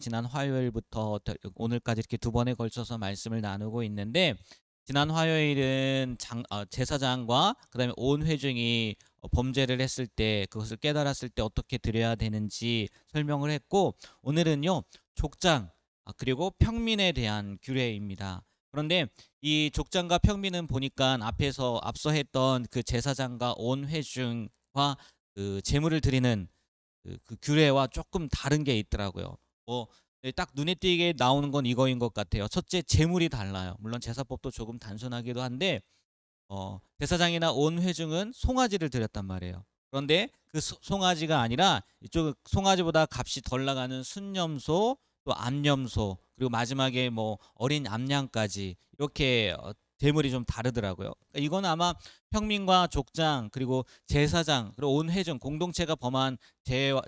지난 화요일부터 오늘까지 이렇게 두 번에 걸쳐서 말씀을 나누고 있는데, 지난 화요일은 제사장과 그다음에 온 회중이 범죄를 했을 때 그것을 깨달았을 때 어떻게 드려야 되는지 설명을 했고, 오늘은요 족장 그리고 평민에 대한 규례입니다. 그런데 이 족장과 평민은 보니까 앞서 했던 그 제사장과 온 회중과 그 제물을 드리는 그 규례와 조금 다른 게 있더라고요. 딱 눈에 띄게 나오는 건 이거인 것 같아요. 첫째, 제물이 달라요. 물론 제사법도 조금 단순하기도 한데 제사장이나 온 회중은 송아지를 드렸단 말이에요. 그런데 그 송아지가 아니라 이쪽 송아지보다 값이 덜 나가는 순념소, 또 암염소, 그리고 마지막에 뭐 어린 암양까지 이렇게 제물이 좀 다르더라고요. 그러니까 이건 아마 평민과 족장 그리고 제사장 그리고 온 회중 공동체가 범한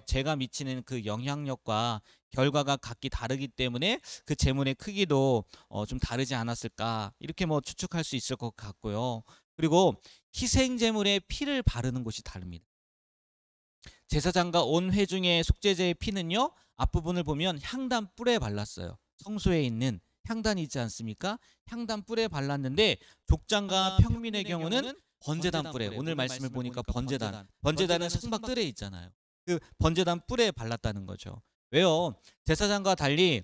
죄가 미치는 그 영향력과 결과가 각기 다르기 때문에 그 제물의 크기도 좀 다르지 않았을까, 이렇게 뭐 추측할 수 있을 것 같고요. 그리고 희생 제물에 피를 바르는 곳이 다릅니다. 제사장과 온 회중의 속죄제의 피는요, 앞부분을 보면 향단 뿔에 발랐어요. 성소에 있는 향단이 있지 않습니까? 향단 뿔에 발랐는데, 족장과 평민의 경우는 번제단 뿔에, 오늘 말씀을 보니까 번제단은 성막 뜰에 있잖아요. 그 번제단 뿔에 발랐다는 거죠. 왜요? 제사장과 달리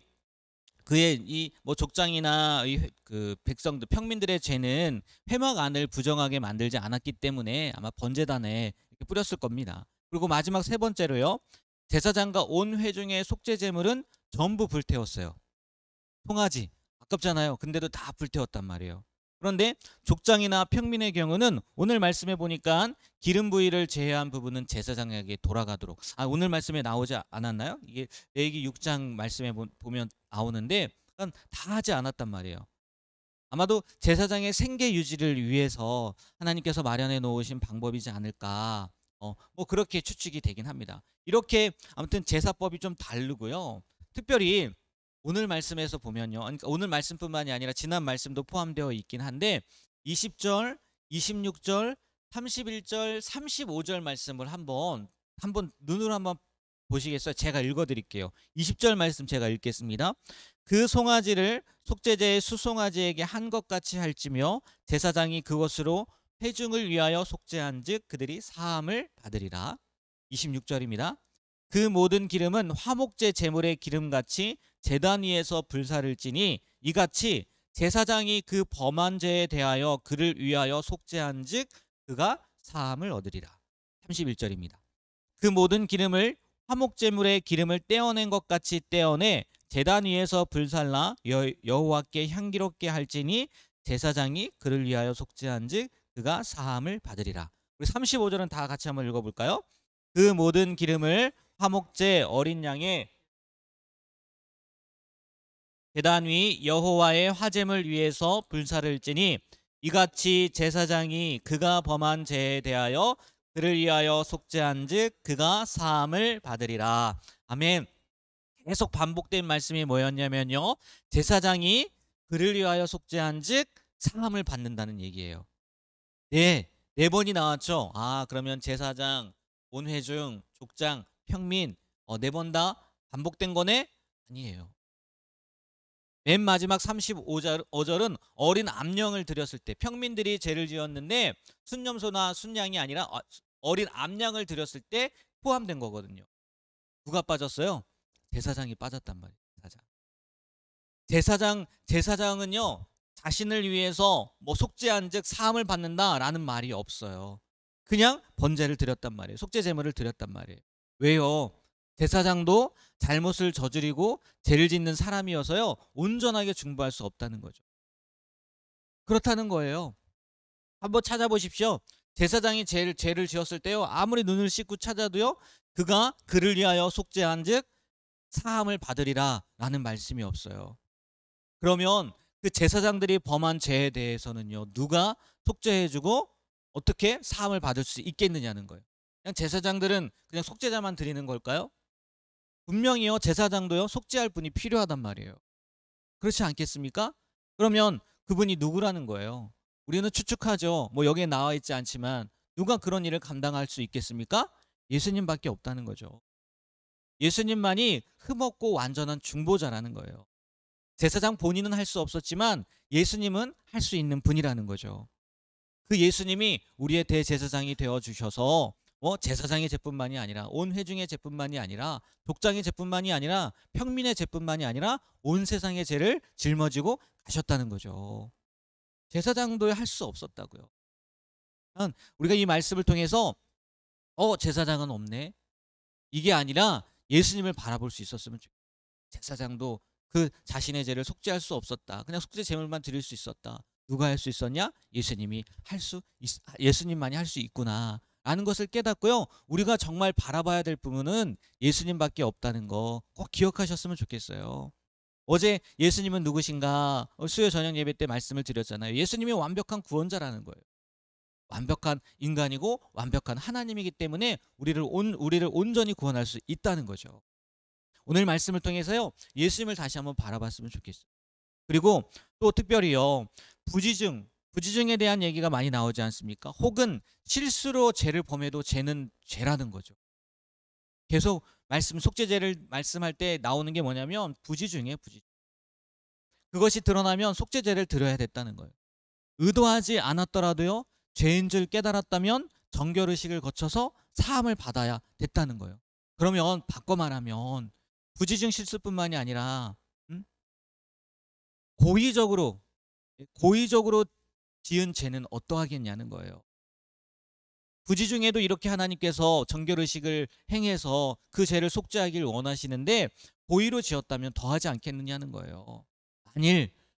그의 이 뭐 족장이나 그 백성들 평민들의 죄는 회막 안을 부정하게 만들지 않았기 때문에 아마 번제단에 이렇게 뿌렸을 겁니다. 그리고 마지막 세 번째로요, 제사장과 온 회중의 속죄 제물은 전부 불태웠어요. 송아지 아깝잖아요. 근데도 다 불태웠단 말이에요. 그런데 족장이나 평민의 경우는 오늘 말씀해 보니까 기름 부위를 제외한 부분은 제사장에게 돌아가도록, 오늘 말씀에 나오지 않았나요? 이게 레위기 6장 말씀에 보면 나오는데 다 하지 않았단 말이에요. 아마도 제사장의 생계 유지를 위해서 하나님께서 마련해 놓으신 방법이지 않을까, 뭐 그렇게 추측이 되긴 합니다. 이렇게 아무튼 제사법이 좀 다르고요. 특별히 오늘 말씀에서 보면요, 그러니까 오늘 말씀뿐만이 아니라 지난 말씀도 포함되어 있긴 한데 20절, 26절, 31절, 35절 말씀을 한번 눈으로 한번 보시겠어요? 제가 읽어드릴게요. 20절 말씀 제가 읽겠습니다. 그 송아지를 속죄제의 수송아지에게 한 것 같이 할지며 제사장이 그것으로 회중을 위하여 속죄한즉 그들이 사함을 받으리라. 26절입니다. 그 모든 기름은 화목제 제물의 기름같이 제단 위에서 불사를 찌니 이같이 제사장이 그 범한 죄에 대하여 그를 위하여 속죄한즉 그가 사함을 얻으리라. 31절입니다. 그 모든 기름을 화목제물의 기름을 떼어낸 것 같이 떼어내 제단 위에서 불살라 여호와께 향기롭게 할지니 제사장이 그를 위하여 속죄한즉 그가 사함을 받으리라. 우리 35절은 다 같이 한번 읽어볼까요? 그 모든 기름을 화목제 어린 양의 제단 위 여호와의 화제물 위에서 불사를 찌니 이같이 제사장이 그가 범한 죄에 대하여 그를 위하여 속죄한즉 그가 사함을 받으리라. 아멘. 계속 반복된 말씀이 뭐였냐면요, 제사장이 그를 위하여 속죄한즉 사함을 받는다는 얘기예요. 네 번이 나왔죠. 그러면 제사장, 온회중, 족장, 평민 네 번 다 반복된 거네? 아니에요. 맨 마지막 35절은 어린 암양을 드렸을 때, 평민들이 죄를 지었는데 순념소나 순양이 아니라 어린 암양을 드렸을 때 포함된 거거든요. 누가 빠졌어요? 제사장이 빠졌단 말이에요. 제사장은요, 자신을 위해서 뭐 속죄한즉 사함을 받는다라는 말이 없어요. 그냥 번제를 드렸단 말이에요. 속죄 제물을 드렸단 말이에요. 왜요? 제사장도 잘못을 저지르고 죄를 짓는 사람이어서요, 온전하게 중보할 수 없다는 거죠. 그렇다는 거예요. 한번 찾아보십시오. 제사장이 죄를 지었을 때요, 아무리 눈을 씻고 찾아도요, 그가 그를 위하여 속죄한즉 사함을 받으리라 라는 말씀이 없어요. 그러면 그 제사장들이 범한 죄에 대해서는요, 누가 속죄해주고 어떻게 사함을 받을 수 있겠느냐는 거예요. 그냥 제사장들은 그냥 속죄자만 드리는 걸까요? 분명히요, 제사장도요, 속죄할 분이 필요하단 말이에요. 그렇지 않겠습니까? 그러면 그분이 누구라는 거예요? 우리는 추측하죠. 뭐 여기에 나와 있지 않지만 누가 그런 일을 감당할 수 있겠습니까? 예수님밖에 없다는 거죠. 예수님만이 흠없고 완전한 중보자라는 거예요. 제사장 본인은 할 수 없었지만 예수님은 할 수 있는 분이라는 거죠. 그 예수님이 우리의 대제사장이 되어 주셔서 제사장의 죄뿐만이 아니라 온 회중의 죄뿐만이 아니라 족장의 죄뿐만이 아니라 평민의 죄뿐만이 아니라 온 세상의 죄를 짊어지고 가셨다는 거죠. 제사장도 할 수 없었다고요. 우리가 이 말씀을 통해서 제사장은 없네, 이게 아니라 예수님을 바라볼 수 있었으면 좋겠어요. 제사장도 그 자신의 죄를 속죄할 수 없었다. 그냥 속죄 제물만 드릴 수 있었다. 누가 할 수 있었냐? 예수님만이 할 수 있구나 라는 것을 깨닫고요. 우리가 정말 바라봐야 될 부분은 예수님밖에 없다는 거 꼭 기억하셨으면 좋겠어요. 어제 예수님은 누구신가 수요 저녁 예배 때 말씀을 드렸잖아요. 예수님이 완벽한 구원자라는 거예요. 완벽한 인간이고 완벽한 하나님이기 때문에 우리를 온전히 구원할 수 있다는 거죠. 오늘 말씀을 통해서요, 예수님을 다시 한번 바라봤으면 좋겠어요. 그리고 또 특별히요, 부지중에 대한 얘기가 많이 나오지 않습니까? 혹은 실수로 죄를 범해도 죄는 죄라는 거죠. 계속 속죄죄를 말씀할 때 나오는 게 뭐냐면 부지중이에요. 그것이 드러나면 속죄죄를 드려야 됐다는 거예요. 의도하지 않았더라도요, 죄인 줄 깨달았다면 정결의식을 거쳐서 사함을 받아야 됐다는 거예요. 그러면 바꿔 말하면 부지중 실수뿐만이 아니라 고의적으로 지은 죄는 어떠하겠냐는 거예요. 부지중에도 이렇게 하나님께서 정결의식을 행해서 그 죄를 속죄하길 원하시는데 고의로 지었다면 더하지 않겠느냐는 거예요.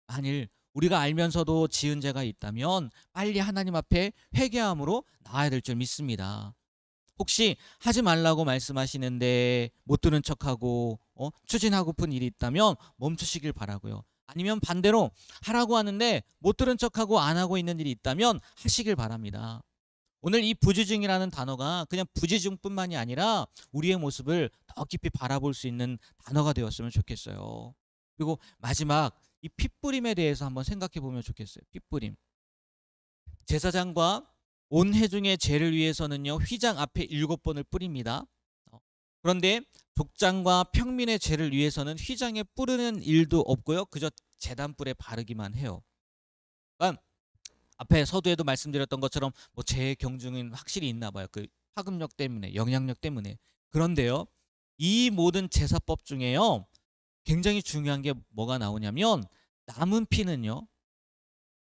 만일 우리가 알면서도 지은 죄가 있다면 빨리 하나님 앞에 회개함으로 나아야 될 줄 믿습니다. 혹시 하지 말라고 말씀하시는데 못 들은 척하고 추진하고픈 일이 있다면 멈추시길 바라고요. 아니면 반대로 하라고 하는데 못 들은 척하고 안 하고 있는 일이 있다면 하시길 바랍니다. 오늘 이 부지중이라는 단어가 그냥 부지중뿐만이 아니라 우리의 모습을 더 깊이 바라볼 수 있는 단어가 되었으면 좋겠어요. 그리고 마지막 이 핏부림에 대해서 한번 생각해 보면 좋겠어요. 핏부림. 제사장과 온 회중의 죄를 위해서는요, 휘장 앞에 7번을 뿌립니다. 그런데 족장과 평민의 죄를 위해서는 휘장에 뿌리는 일도 없고요, 그저 제단불에 바르기만 해요. 그러니까 앞에 서두에도 말씀드렸던 것처럼 죄의 경중은 확실히 있나 봐요. 그 파급력 때문에, 영향력 때문에. 그런데요, 이 모든 제사법 중에요, 굉장히 중요한 게 뭐가 나오냐면 남은 피는요,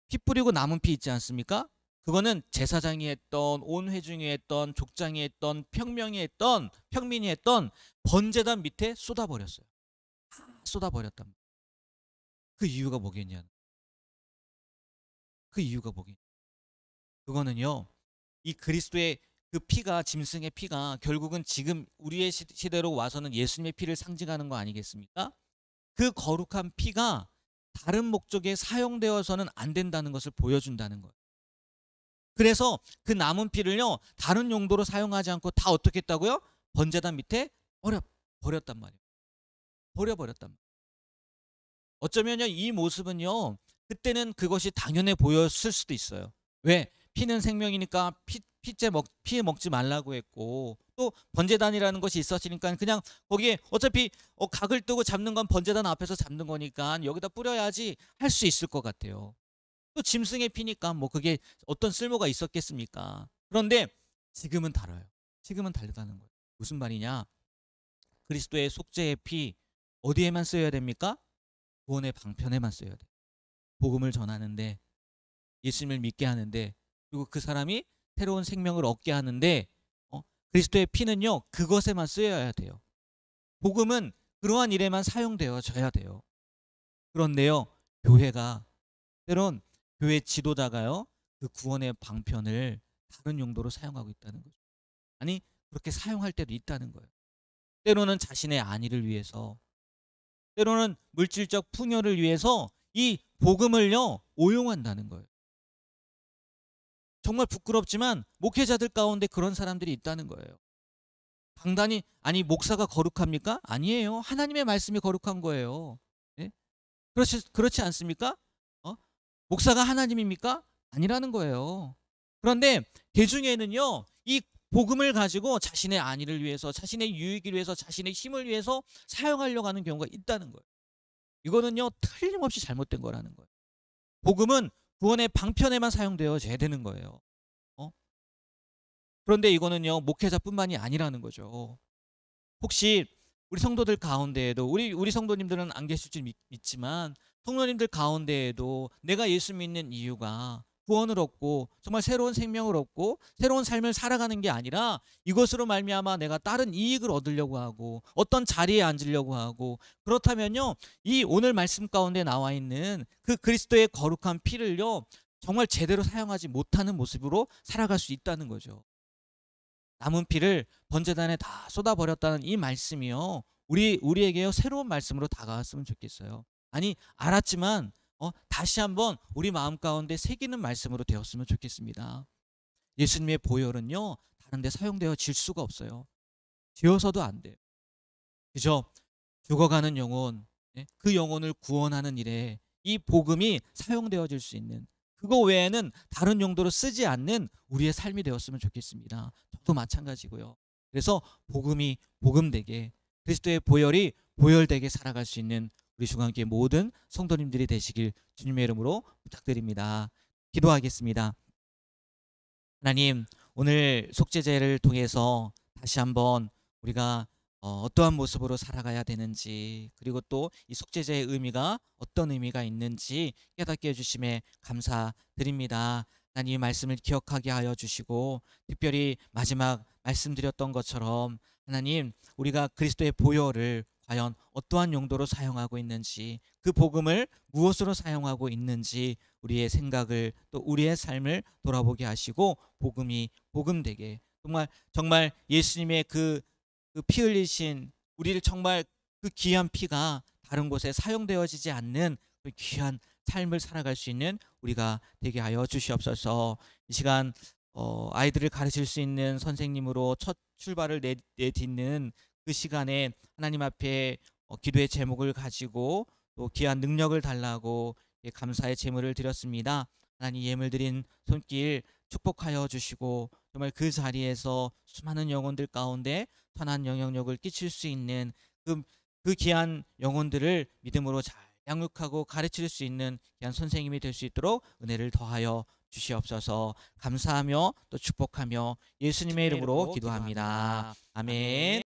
피 뿌리고 남은 피 있지 않습니까? 그거는 제사장이 했던, 온 회중이 했던, 족장이 했던, 평민이 했던 번제단 밑에 쏟아버렸어요. 쏟아버렸단 말이에요. 그 이유가 뭐겠냐? 그거는요, 이 그리스도의 그 피가, 짐승의 피가 결국은 지금 우리의 시대로 와서는 예수님의 피를 상징하는 거 아니겠습니까? 그 거룩한 피가 다른 목적에 사용되어서는 안 된다는 것을 보여준다는 거예요. 그래서 그 남은 피를요, 다른 용도로 사용하지 않고 다 어떻게 했다고요? 번제단 밑에 버렸단 말이에요. 버렸단 말이에요. 어쩌면요, 이 모습은요, 그때는 그것이 당연해 보였을 수도 있어요. 왜? 피는 생명이니까 피에 먹지 말라고 했고, 또 번제단이라는 것이 있었으니까 그냥 거기에 어차피 각을 뜨고 잡는 건 번제단 앞에서 잡는 거니까 여기다 뿌려야지 할 수 있을 것 같아요. 또 짐승의 피니까 그게 어떤 쓸모가 있었겠습니까? 그런데 지금은 달라요. 지금은 다르다는 거예요. 무슨 말이냐? 그리스도의 속죄의 피 어디에만 쓰여야 됩니까? 구원의 방편에만 써야 돼요. 복음을 전하는데, 예수님을 믿게 하는데, 그리고 그 사람이 새로운 생명을 얻게 하는데 그리스도의 피는요, 그것에만 쓰여야 돼요. 복음은 그러한 일에만 사용되어져야 돼요. 그런데요, 교회가 때론 교회 지도자가요, 그 구원의 방편을 다른 용도로 사용하고 있다는 거죠. 아니, 그렇게 사용할 때도 있다는 거예요. 때로는 자신의 안위를 위해서, 때로는 물질적 풍요를 위해서 이 복음을요, 오용한다는 거예요. 정말 부끄럽지만 목회자들 가운데 그런 사람들이 있다는 거예요. 강단이, 아니 목사가 거룩합니까? 아니에요. 하나님의 말씀이 거룩한 거예요. 네? 그렇지 않습니까? 목사가 하나님입니까? 아니라는 거예요. 그런데 대중에는요, 이 복음을 가지고 자신의 안위를 위해서, 자신의 유익을 위해서, 자신의 힘을 위해서 사용하려고 하는 경우가 있다는 거예요. 이거는요, 틀림없이 잘못된 거라는 거예요. 복음은 구원의 방편에만 사용되어져야 되는 거예요. 어? 그런데 이거는요, 목회자뿐만이 아니라는 거죠. 혹시 우리 성도들 가운데에도, 우리 성도님들은 안 계실 줄 믿지만 성도님들 가운데에도 내가 예수 믿는 이유가 구원을 얻고 정말 새로운 생명을 얻고 새로운 삶을 살아가는 게 아니라 이것으로 말미암아 내가 다른 이익을 얻으려고 하고 어떤 자리에 앉으려고 하고, 그렇다면요, 이 오늘 말씀 가운데 나와 있는 그 그리스도의 거룩한 피를요, 정말 제대로 사용하지 못하는 모습으로 살아갈 수 있다는 거죠. 남은 피를 번제단에 다 쏟아버렸다는 이 말씀이요, 우리에게요, 새로운 말씀으로 다가왔으면 좋겠어요. 아니, 알았지만 다시 한번 우리 마음 가운데 새기는 말씀으로 되었으면 좋겠습니다. 예수님의 보혈은요, 다른 데 사용되어질 수가 없어요. 되어서도 안 돼요. 그죠? 죽어가는 영혼, 그 영혼을 구원하는 일에 이 복음이 사용되어질 수 있는, 그거 외에는 다른 용도로 쓰지 않는 우리의 삶이 되었으면 좋겠습니다. 저도 마찬가지고요. 그래서 복음이 복음되게, 그리스도의 보혈이 보혈되게 살아갈 수 있는 우리 중앙교회 모든 성도님들이 되시길 주님의 이름으로 부탁드립니다. 기도하겠습니다. 하나님, 오늘 속죄제를 통해서 다시 한번 우리가 어떠한 모습으로 살아가야 되는지, 그리고 또 이 속죄제의 의미가 어떤 의미가 있는지 깨닫게 해주심에 감사드립니다. 하나님, 말씀을 기억하게 하여 주시고, 특별히 마지막 말씀드렸던 것처럼 하나님, 우리가 그리스도의 보혈을 과연 어떠한 용도로 사용하고 있는지, 그 복음을 무엇으로 사용하고 있는지 우리의 생각을, 또 우리의 삶을 돌아보게 하시고 복음이 복음되게, 정말 예수님의 그 피 흘리신, 우리를 정말 그 귀한 피가 다른 곳에 사용되어지지 않는 그 귀한 삶을 살아갈 수 있는 우리가 되게 하여 주시옵소서. 이 시간 아이들을 가르칠 수 있는 선생님으로 첫 출발을 내딛는 그 시간에 하나님 앞에 기도의 제목을 가지고 또 귀한 능력을 달라고 감사의 제물을 드렸습니다. 하나님, 예물 드린 손길 축복하여 주시고, 정말 그 자리에서 수많은 영혼들 가운데 선한 영향력을 끼칠 수 있는 그 귀한 영혼들을 믿음으로 잘 양육하고 가르칠 수 있는 귀한 선생님이 될 수 있도록 은혜를 더하여 주시옵소서. 감사하며 또 축복하며 예수님의 이름으로 기도합니다. 아멘.